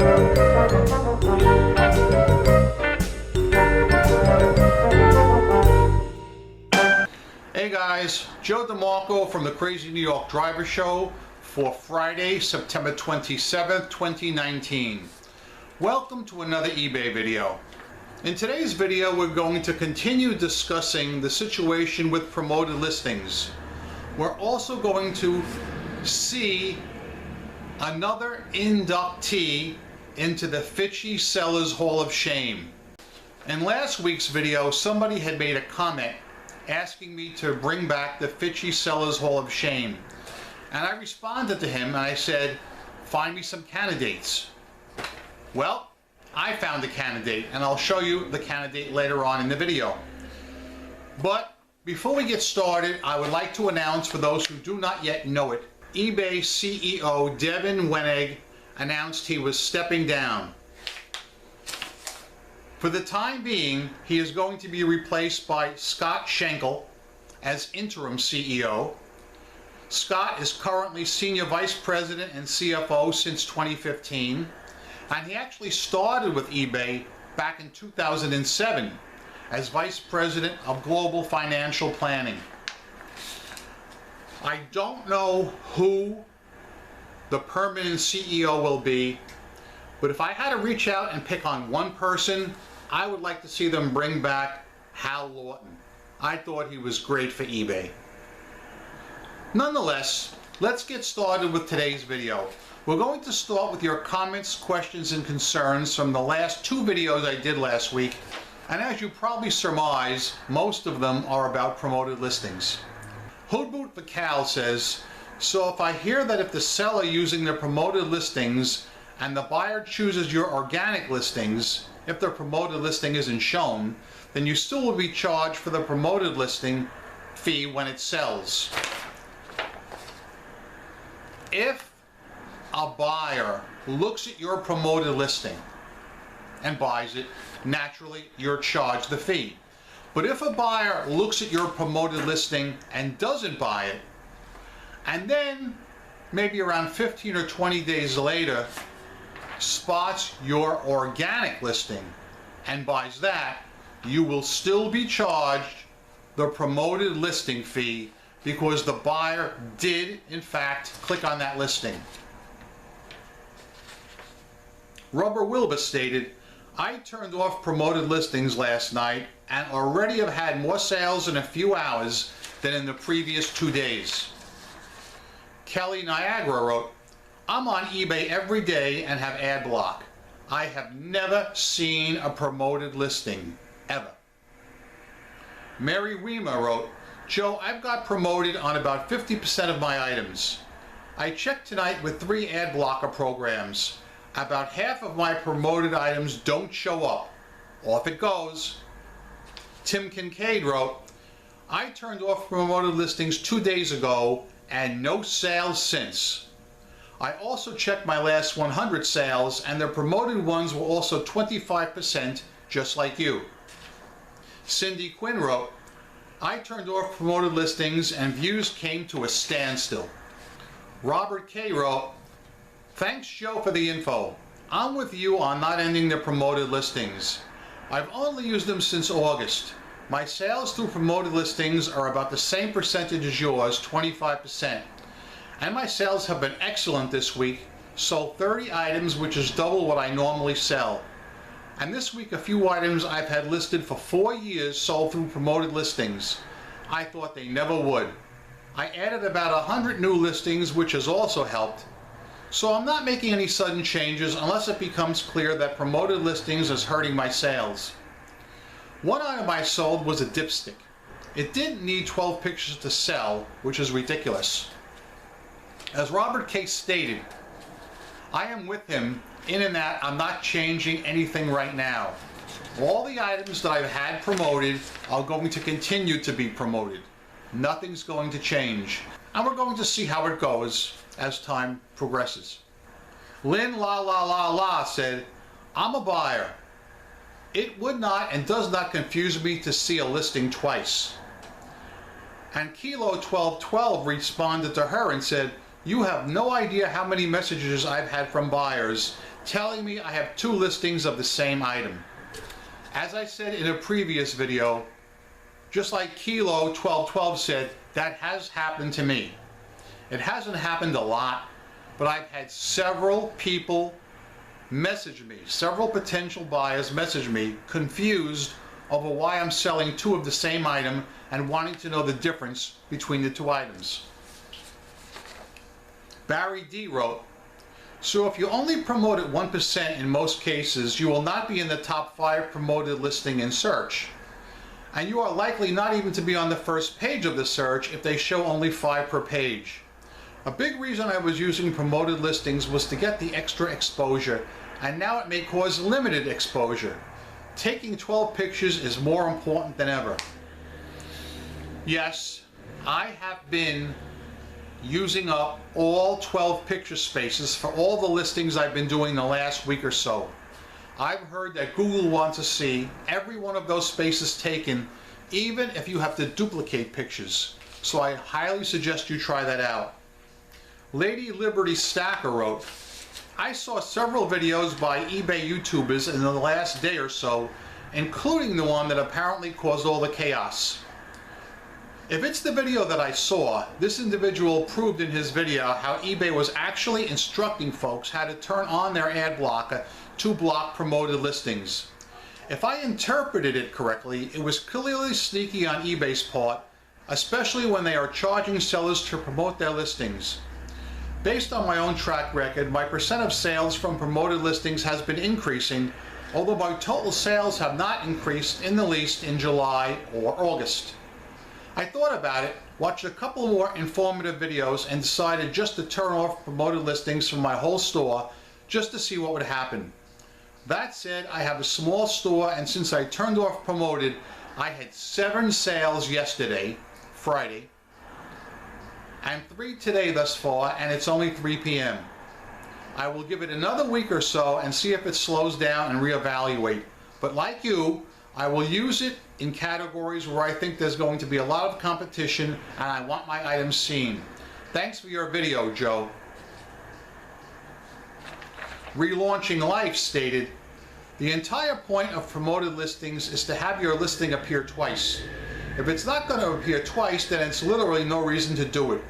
Hey guys, Joe DeMarco from the Crazy New York Driver Show for Friday, September 27th, 2019. Welcome to another eBay video. In today's video, we're going to continue discussing the situation with promoted listings. We're also going to see another inductee into the FICCI Sellers Hall of Shame. In last week's video, somebody had made a comment asking me to bring back the FICCI Sellers Hall of Shame. And I responded to him and I said, find me some candidates. Well, I found a candidate and I'll show you the candidate later on in the video. But before we get started, I would like to announce, for those who do not yet know it, eBay CEO Devin Wenig announced he was stepping down. For the time being, he is going to be replaced by Scott Schenkel as interim CEO. Scott is currently Senior Vice President and CFO since 2015, and he actually started with eBay back in 2007 as Vice President of Global Financial Planning. I don't know who the permanent CEO will be, but if I had to reach out and pick on one person, I would like to see them bring back Hal Lawton. I thought he was great for eBay. Nonetheless, let's get started with today's video. We're going to start with your comments, questions, and concerns from the last two videos I did last week. And as you probably surmise, most of them are about promoted listings. Hoodboot Vacal says, so if I hear that if the seller using the promoted listings and the buyer chooses your organic listings, if the promoted listing isn't shown, then you still will be charged for the promoted listing fee when it sells. If a buyer looks at your promoted listing and buys it, naturally you're charged the fee. But if a buyer looks at your promoted listing and doesn't buy it, and then maybe around 15 or 20 days later spots your organic listing and buys that, you will still be charged the promoted listing fee because the buyer did in fact click on that listing. Rubber Wilbur stated, I turned off promoted listings last night and already have had more sales in a few hours than in the previous 2 days. Kelly Niagara wrote, I'm on eBay every day and have Adblock. I have never seen a promoted listing, ever. Mary Weimer wrote, Joe, I've got promoted on about 50% of my items. I checked tonight with 3 Adblocker programs. About half of my promoted items don't show up. Off it goes. Tim Kincaid wrote, I turned off promoted listings 2 days ago and no sales since. I also checked my last 100 sales and the promoted ones were also 25%, just like you. Cindy Quinn wrote, I turned off promoted listings and views came to a standstill. Robert K. wrote, thanks Joe for the info. I'm with you on not ending the promoted listings. I've only used them since August. My sales through promoted listings are about the same percentage as yours, 25%. And my sales have been excellent this week. Sold 30 items, which is double what I normally sell. And this week a few items I've had listed for 4 years sold through promoted listings. I thought they never would. I added about 100 new listings, which has also helped. So I'm not making any sudden changes unless it becomes clear that promoted listings is hurting my sales. One item I sold was a dipstick. It didn't need 12 pictures to sell, which is ridiculous. As Robert K. stated, I am with him in that I'm not changing anything right now. All the items that I've had promoted are going to continue to be promoted. Nothing's going to change. And we're going to see how it goes as time progresses. Lynn La La La La said, I'm a buyer. It would not and does not confuse me to see a listing twice. And Kilo 1212 responded to her and said, you have no idea how many messages I've had from buyers telling me I have 2 listings of the same item. As I said in a previous video, just like Kilo 1212 said, that has happened to me. It hasn't happened a lot, but I've had several people message me, several potential buyers message me, confused over why I'm selling 2 of the same item and wanting to know the difference between the 2 items. Barry D wrote, "So if you only promote at 1% in most cases, you will not be in the top 5 promoted listing in search. And you are likely not even to be on the first page of the search if they show only 5 per page. A big reason I was using promoted listings was to get the extra exposure, and now it may cause limited exposure. Taking 12 pictures is more important than ever." Yes, I have been using up all 12 picture spaces for all the listings I've been doing the last week or so. I've heard that Google wants to see every one of those spaces taken, even if you have to duplicate pictures. So I highly suggest you try that out. Lady Liberty Stacker wrote, "I saw several videos by eBay YouTubers in the last day or so, including the one that apparently caused all the chaos. If it's the video that I saw, this individual proved in his video how eBay was actually instructing folks how to turn on their ad blocker to block promoted listings. If I interpreted it correctly, it was clearly sneaky on eBay's part, especially when they are charging sellers to promote their listings. Based on my own track record, my percent of sales from promoted listings has been increasing, although my total sales have not increased in the least in July or August. I thought about it, watched a couple more informative videos, and decided just to turn off promoted listings from my whole store just to see what would happen. That said, I have a small store, and since I turned off promoted, I had 7 sales yesterday, Friday, and 3 today thus far, and it's only 3 p.m. I will give it another week or so and see if it slows down and reevaluate. But like you, I will use it in categories where I think there's going to be a lot of competition and I want my items seen. Thanks for your video, Joe." Relaunching Life stated, "The entire point of promoted listings is to have your listing appear twice. If it's not going to appear twice, then it's literally no reason to do it.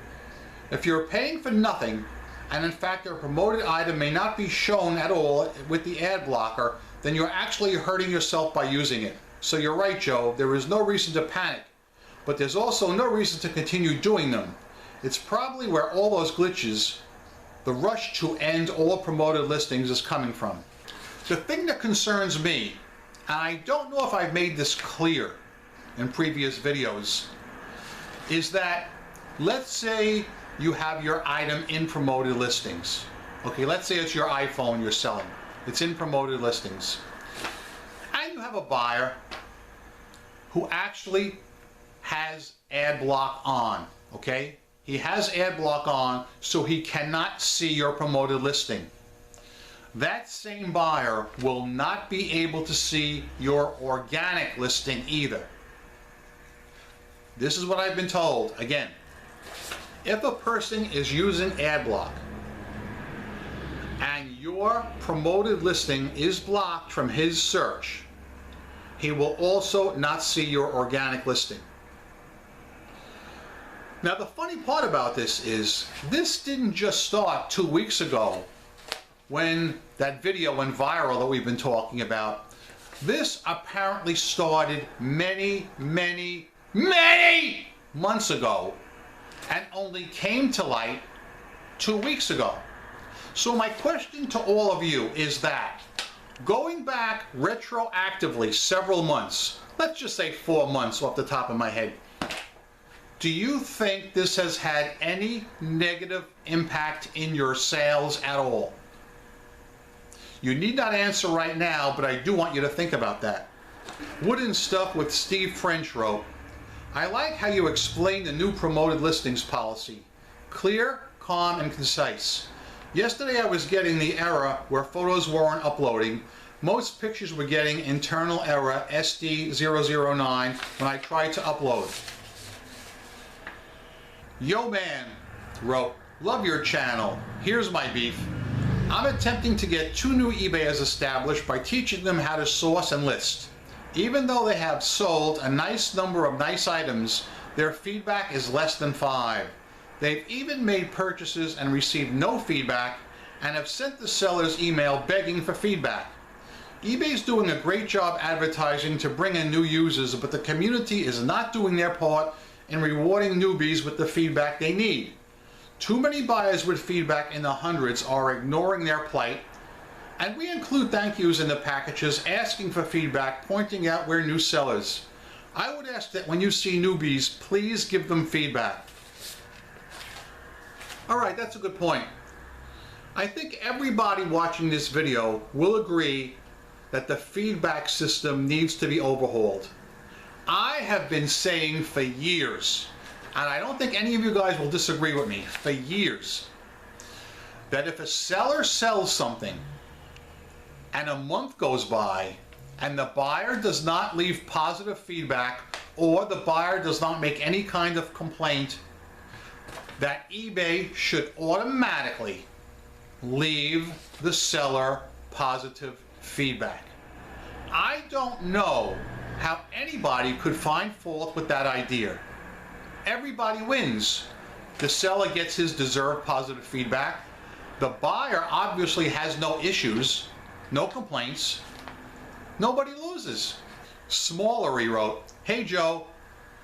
If you're paying for nothing, and in fact a promoted item may not be shown at all with the ad blocker, then you're actually hurting yourself by using it. So you're right, Joe, there is no reason to panic, but there's also no reason to continue doing them. It's probably where all those glitches, the rush to end all promoted listings, is coming from. The thing that concerns me, and I don't know if I've made this clear in previous videos, is that let's say you have your item in promoted listings. Okay, let's say it's your iPhone you're selling. It's in promoted listings. And you have a buyer who actually has Adblock on, okay? He has Adblock on, so he cannot see your promoted listing. That same buyer will not be able to see your organic listing either. This is what I've been told. Again, if a person is using Adblock and your promoted listing is blocked from his search, he will also not see your organic listing. Now the funny part about this is, this didn't just start 2 weeks ago when that video went viral that we've been talking about. This apparently started many months ago and only came to light 2 weeks ago. So my question to all of you is that, going back retroactively several months, let's just say 4 months off the top of my head, do you think this has had any negative impact in your sales at all? You need not answer right now, but I do want you to think about that. Wooden Stuff with Steve French wrote, "I like how you explain the new promoted listings policy. Clear, calm, and concise. Yesterday I was getting the error where photos weren't uploading. Most pictures were getting internal error SD009 when I tried to upload." Yo Man wrote, "Love your channel. Here's my beef. I'm attempting to get 2 new eBayers established by teaching them how to source and list. Even though they have sold a nice number of nice items, their feedback is less than 5. They've even made purchases and received no feedback and have sent the sellers email begging for feedback. eBay's doing a great job advertising to bring in new users, but the community is not doing their part in rewarding newbies with the feedback they need. Too many buyers with feedback in the hundreds are ignoring their plight, and we include thank yous in the packages asking for feedback, pointing out we're new sellers. I would ask that when you see newbies, please give them feedback. Alright, that's a good point. I think everybody watching this video will agree that the feedback system needs to be overhauled. I have been saying for years, and I don't think any of you guys will disagree with me, for years, that if a seller sells something and a month goes by and the buyer does not leave positive feedback or the buyer does not make any kind of complaint, that eBay should automatically leave the seller positive feedback. I don't know how anybody could find fault with that idea. Everybody wins. The seller gets his deserved positive feedback. The buyer obviously has no issues, no complaints. Nobody loses. Smallery wrote, "Hey Joe,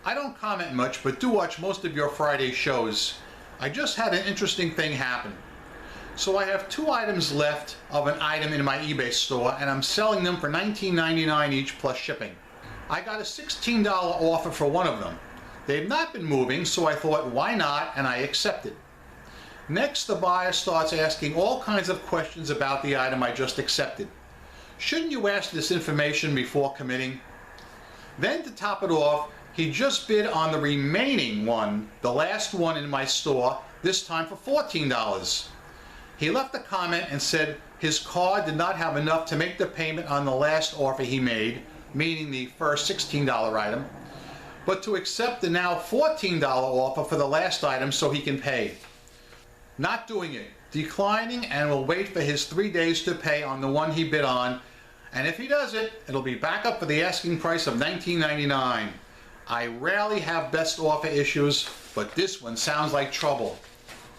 I don't comment much but do watch most of your Friday shows. I just had an interesting thing happen. So I have 2 items left of an item in my eBay store and I'm selling them for $19.99 each plus shipping. I got a $16 offer for one of them. They've not been moving, so I thought why not, and I accepted. Next, the buyer starts asking all kinds of questions about the item I just accepted. Shouldn't you ask this information before committing? Then to top it off, he just bid on the remaining one, the last one in my store, this time for $14. He left a comment and said his card did not have enough to make the payment on the last offer he made, meaning the first $16 item, but to accept the now $14 offer for the last item so he can pay. Not doing it, declining, and will wait for his 3 days to pay on the one he bid on, and if he does it, it'll be back up for the asking price of $19.99. I rarely have best offer issues, but this one sounds like trouble.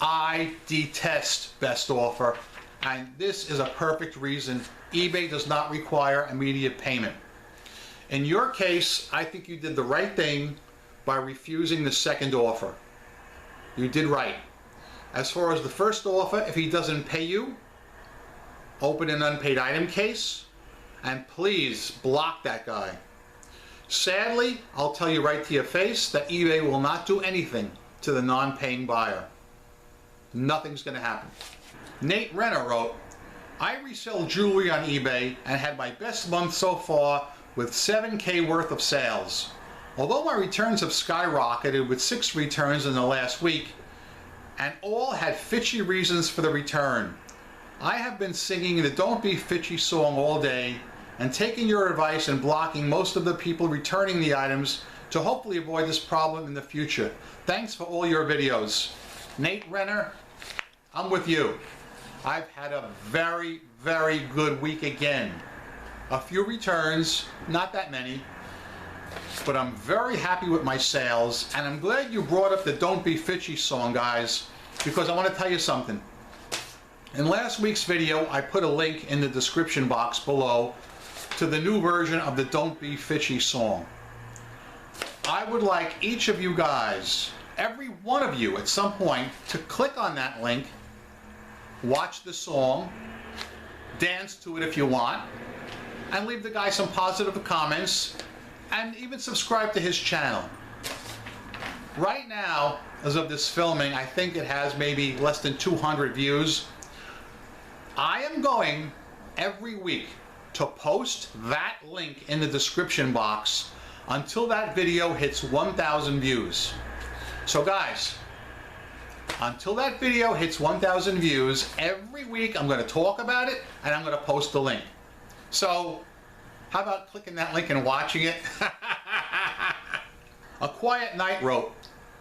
I detest best offer, and this is a perfect reason eBay does not require immediate payment. In your case, I think you did the right thing by refusing the second offer. You did right. As far as the first offer, if he doesn't pay you, open an unpaid item case, and please block that guy. Sadly, I'll tell you right to your face that eBay will not do anything to the non-paying buyer. Nothing's going to happen. Nate Renner wrote, I resell jewelry on eBay and had my best month so far with $7,000 worth of sales. Although my returns have skyrocketed with 6 returns in the last week, and all had FICCI reasons for the return. I have been singing the Don't Be FICCI song all day and taking your advice and blocking most of the people returning the items to hopefully avoid this problem in the future. Thanks for all your videos. Nate Renner, I'm with you. I've had a very, very good week again. A few returns, not that many, but I'm very happy with my sales, and I'm glad you brought up the Don't Be FICCI song, guys, because I want to tell you something. In last week's video, I put a link in the description box below to the new version of the Don't Be FICCI song. I would like each of you guys, every one of you at some point, to click on that link, watch the song, dance to it if you want, and leave the guy some positive comments, and even subscribe to his channel. Right now, as of this filming, I think it has maybe less than 200 views. I am going every week to post that link in the description box until that video hits 1,000 views. So guys, until that video hits 1,000 views, every week I'm going to talk about it and I'm going to post the link. So how about clicking that link and watching it? A Quiet Night wrote,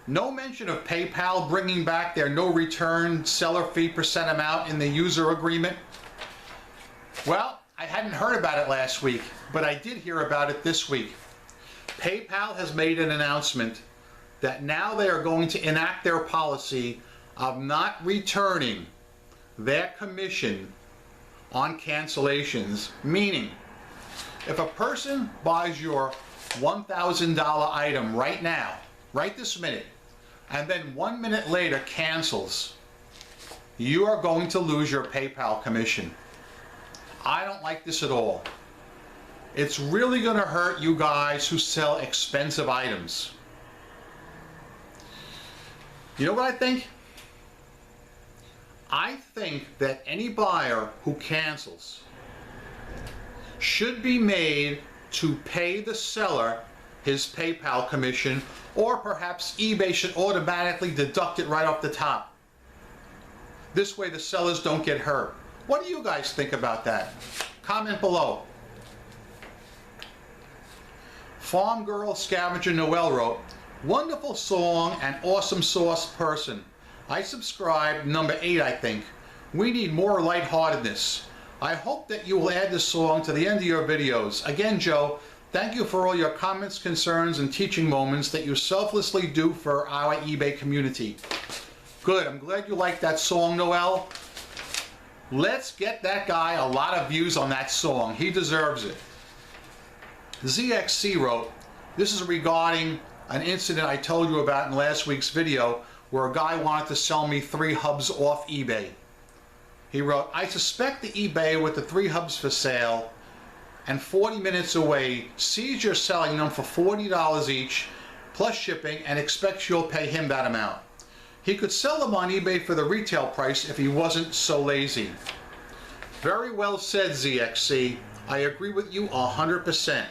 No mention of PayPal bringing back their no return seller fee percent amount in the user agreement. Well, I hadn't heard about it last week, but I did hear about it this week. PayPal has made an announcement that now they are going to enact their policy of not returning their commission on cancellations. Meaning, if a person buys your $1,000 item right now, right this minute, and then 1 minute later cancels, you are going to lose your PayPal commission. I don't like this at all. It's really going to hurt you guys who sell expensive items. You know what I think? I think that any buyer who cancels should be made to pay the seller his PayPal commission, or perhaps eBay should automatically deduct it right off the top. This way the sellers don't get hurt. What do you guys think about that? Comment below. Farm Girl Scavenger Noel wrote, "Wonderful song and awesome sauce person. I subscribe, number 8 I think. We need more lightheartedness. I hope that you will add this song to the end of your videos. Again, Joe, thank you for all your comments, concerns, and teaching moments that you selflessly do for our eBay community." Good, I'm glad you like that song, Noel. Let's get that guy a lot of views on that song. He deserves it. ZXC wrote, "This is regarding an incident I told you about in last week's video where a guy wanted to sell me 3 hubs off eBay." He wrote, "I suspect the eBay with the 3 hubs for sale and 40 minutes away sees you're selling them for $40 each plus shipping and expects you'll pay him that amount. He could sell them on eBay for the retail price if he wasn't so lazy." Very well said, ZXC. I agree with you 100%.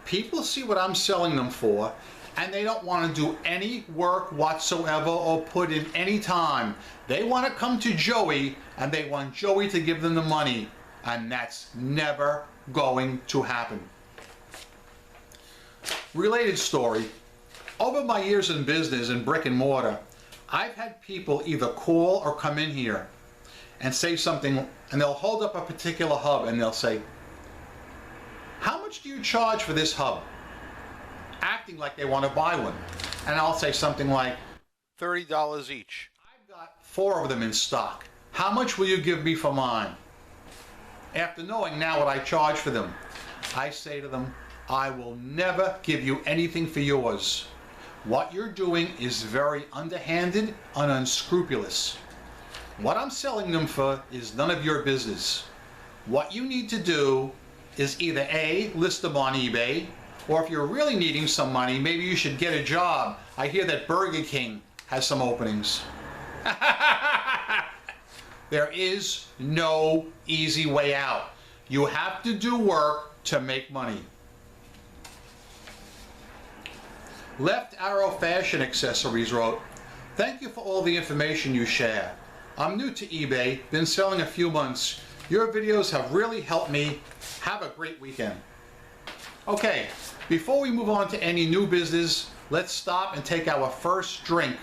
People see what I'm selling them for and they don't want to do any work whatsoever or put in any time. They want to come to Joey and they want Joey to give them the money, and that's never going to happen. Related story. Over my years in business in brick and mortar, I've had people either call or come in here and say something, and they'll hold up a particular hub and they'll say, "How much do you charge for this hub?" Acting like they want to buy one. And I'll say something like, $30 each. I've got 4 of them in stock. How much will you give me for mine? After knowing now what I charge for them, I say to them, I will never give you anything for yours. What you're doing is very underhanded and unscrupulous. What I'm selling them for is none of your business. What you need to do is either A, list them on eBay, or if you're really needing some money, maybe you should get a job. I hear that Burger King has some openings. There is no easy way out. You have to do work to make money. Left Arrow Fashion Accessories wrote, "Thank you for all the information you share. I'm new to eBay, been selling a few months. Your videos have really helped me. Have a great weekend." Okay, before we move on to any new business, let's stop and take our first drink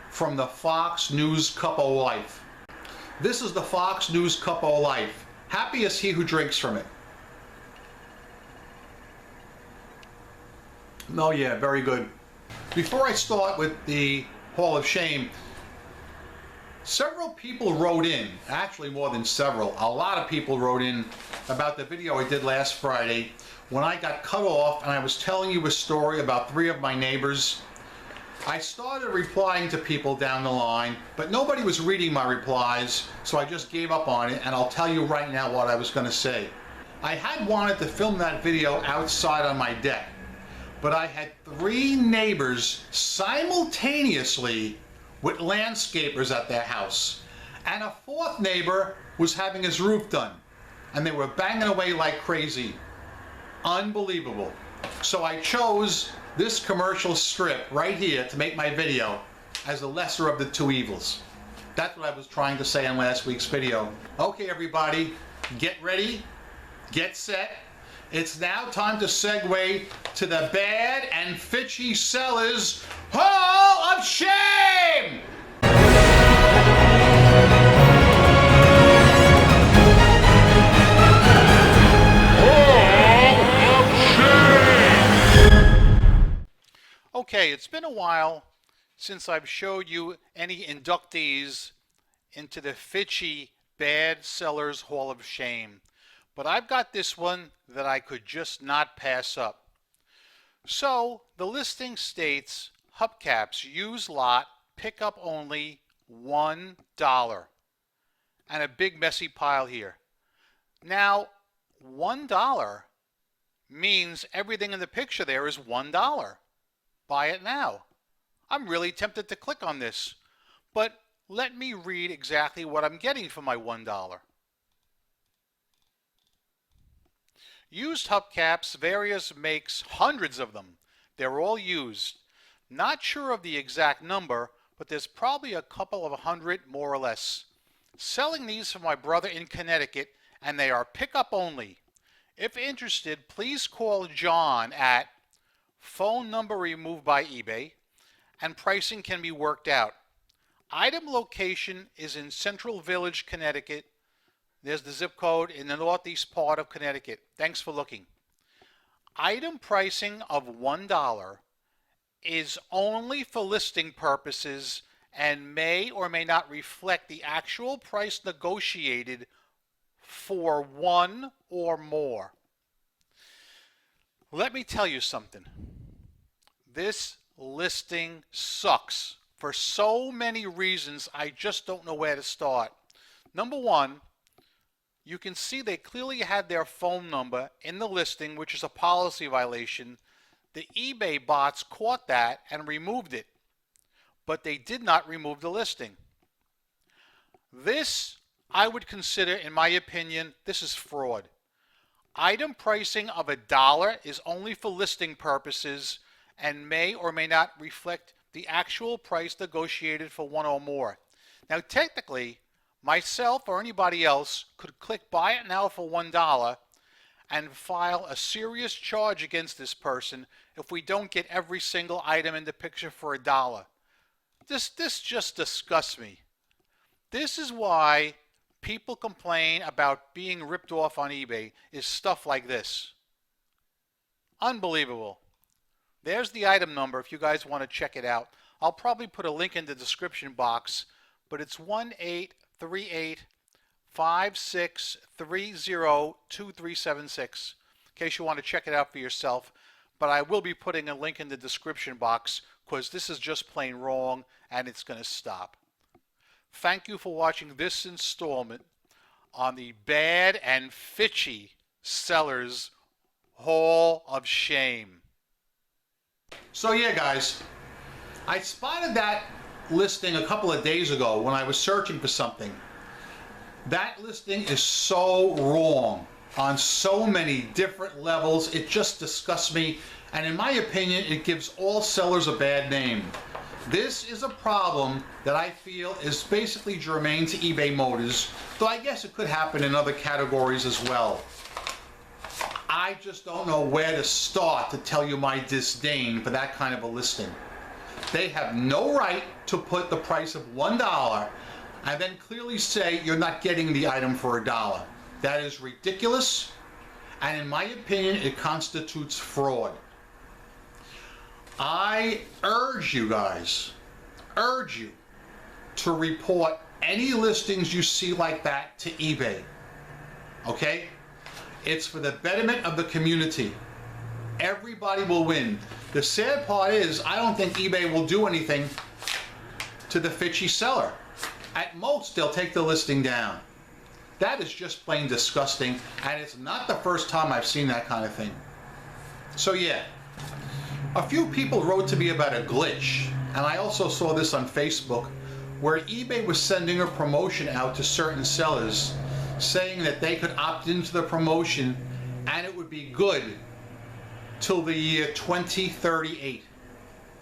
from the Fox News Cup of Life. This is the Fox News Cup of Life. Happy is he who drinks from it. Oh yeah, very good. Before I start with the Hall of Shame, several people wrote in, actually more than several, a lot of people wrote in about the video I did last Friday when I got cut off and I was telling you a story about 3 of my neighbors. I started replying to people down the line, but nobody was reading my replies, so I just gave up on it, and I'll tell you right now what I was going to say. I had wanted to film that video outside on my deck, but I had 3 neighbors simultaneously with landscapers at their house, and a 4th neighbor was having his roof done, and they were banging away like crazy. Unbelievable. So I chose this commercial strip right here to make my video as the lesser of the 2 evils. That's what I was trying to say in last week's video. Okay everybody, get ready, get set. it's now time to segue to the bad and FICCI sellers' Hall of Shame! Okay, it's been a while since I've showed you any inductees into the FICCI Bad Sellers Hall of Shame, but I've got this one that I could just not pass up. So the listing states hubcaps, used lot, pickup only, $1, and a big messy pile here. Now, $1 means everything in the picture there is $1. Buy it now. I'm really tempted to click on this, but let me read exactly what I'm getting for my $1. Used hubcaps, various makes, hundreds of them. They're all used. Not sure of the exact number, but there's probably a couple of hundred more or less. Selling these for my brother in Connecticut, and they are pickup only. If interested, please call John at phone number removed by eBay, and pricing can be worked out. Item location is in Central Village, Connecticut. There's the zip code in the northeast part of Connecticut. Thanks for looking. Item pricing of $1 is only for listing purposes and may or may not reflect the actual price negotiated for one or more. Let me tell you something. This listing sucks for so many reasons. I just don't know where to start. Number one, you can see they clearly had their phone number in the listing, which is a policy violation. The eBay bots caught that and removed it, but they did not remove the listing. This, I would consider, in my opinion, this is fraud. Item pricing of $1 is only for listing purposes and may or may not reflect the actual price negotiated for one or more. Now, technically, myself or anybody else could click buy it now for $1 and file a serious charge against this person if we don't get every single item in the picture for $1. This just disgusts me. This is why people complain about being ripped off on eBay, is stuff like this. Unbelievable. There's the item number if you guys want to check it out. I'll probably put a link in the description box, but it's 183856302376 in case you want to check it out for yourself. But I will be putting a link in the description box because this is just plain wrong and it's going to stop. Thank you for watching this installment on the Bad and FICCI Sellers Hall of Shame. So yeah, guys, I spotted that listing a couple of days ago when I was searching for something. That listing is so wrong on so many different levels. It just disgusts me, and in my opinion, it gives all sellers a bad name. This is a problem that I feel is basically germane to eBay Motors, though I guess it could happen in other categories as well. I just don't know where to start to tell you my disdain for that kind of a listing. They have no right to put the price of $1 and then clearly say you're not getting the item for $1. That is ridiculous, and in my opinion, it constitutes fraud. I urge you guys, to report any listings you see like that to eBay, okay? It's for the betterment of the community. Everybody will win. The sad part is, I don't think eBay will do anything to the FICCI seller. At most, they'll take the listing down. That is just plain disgusting, and it's not the first time I've seen that kind of thing. So yeah, a few people wrote to me about a glitch, and I also saw this on Facebook, where eBay was sending a promotion out to certain sellers, saying that they could opt into the promotion and it would be good till the year 2038.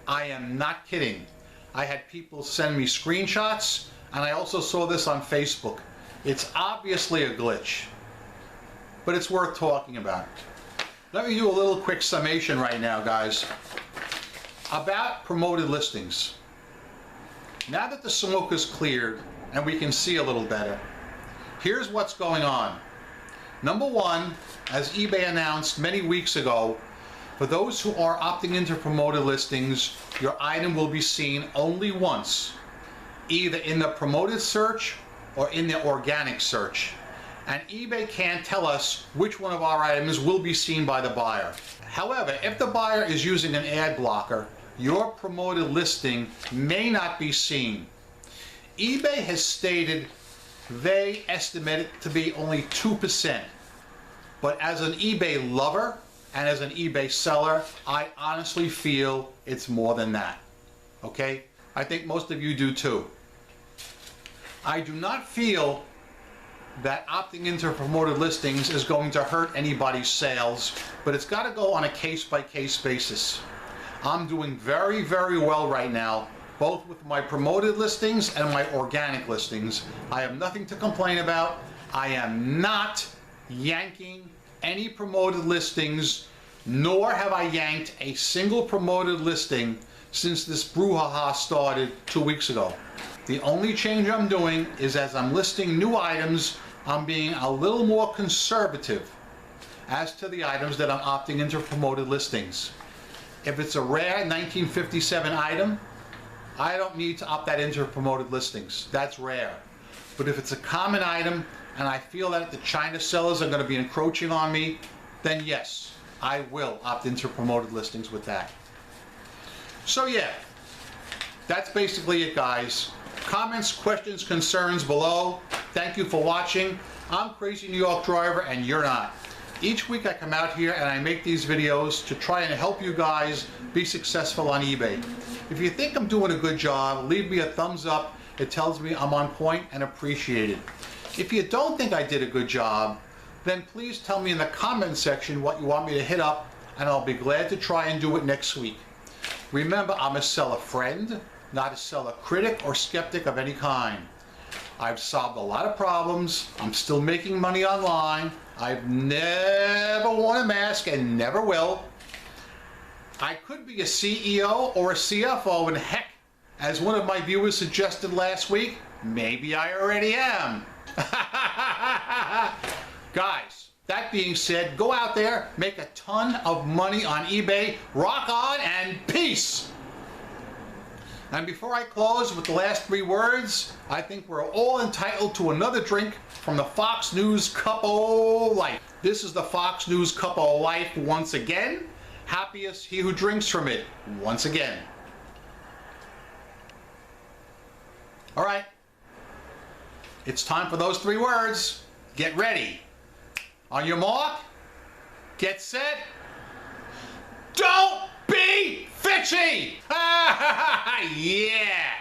I am not kidding. I had people send me screenshots, and I also saw this on Facebook. It's obviously a glitch, but it's worth talking about. Let me do a little quick summation right now, guys, about promoted listings. Now that the smoke is cleared and we can see a little better, here's what's going on. Number one, as eBay announced many weeks ago, for those who are opting into promoted listings, your item will be seen only once, either in the promoted search or in the organic search. And eBay can't tell us which one of our items will be seen by the buyer. However, if the buyer is using an ad blocker, your promoted listing may not be seen. eBay has stated they estimate it to be only 2%. But as an eBay lover and as an eBay seller, I honestly feel it's more than that. Okay? I think most of you do too. I do not feel that opting into promoted listings is going to hurt anybody's sales, but it's got to go on a case-by-case basis. I'm doing very, very well right now, both with my promoted listings and my organic listings. I have nothing to complain about. I am not yanking any promoted listings, nor have I yanked a single promoted listing since this brouhaha started 2 weeks ago. The only change I'm doing is as I'm listing new items, I'm being a little more conservative as to the items that I'm opting into promoted listings. If it's a rare 1957 item, I don't need to opt that into promoted listings. That's rare. But if it's a common item and I feel that the China sellers are going to be encroaching on me, then yes, I will opt into promoted listings with that. So yeah, that's basically it, guys. Comments, questions, concerns below. Thank you for watching. I'm Crazy New York Driver and you're not. Each week I come out here and I make these videos to try and help you guys be successful on eBay. If you think I'm doing a good job, leave me a thumbs up. It tells me I'm on point and appreciated. If you don't think I did a good job, then please tell me in the comment section what you want me to hit up and I'll be glad to try and do it next week. Remember, I'm a seller friend, not a seller critic or skeptic of any kind. I've solved a lot of problems. I'm still making money online. I've never worn a mask and never will. I could be a CEO or a CFO, and heck, as one of my viewers suggested last week, maybe I already am. Guys, that being said, go out there, make a ton of money on eBay, rock on, and peace! And before I close with the last 3 words, I think we're all entitled to another drink from the Fox News Cup of Life. This is the Fox News Cup of Life once again. Happiest he who drinks from it once again. All right, it's time for those 3 words. Get ready. On your mark, get set, don't be FICCI! Yeah!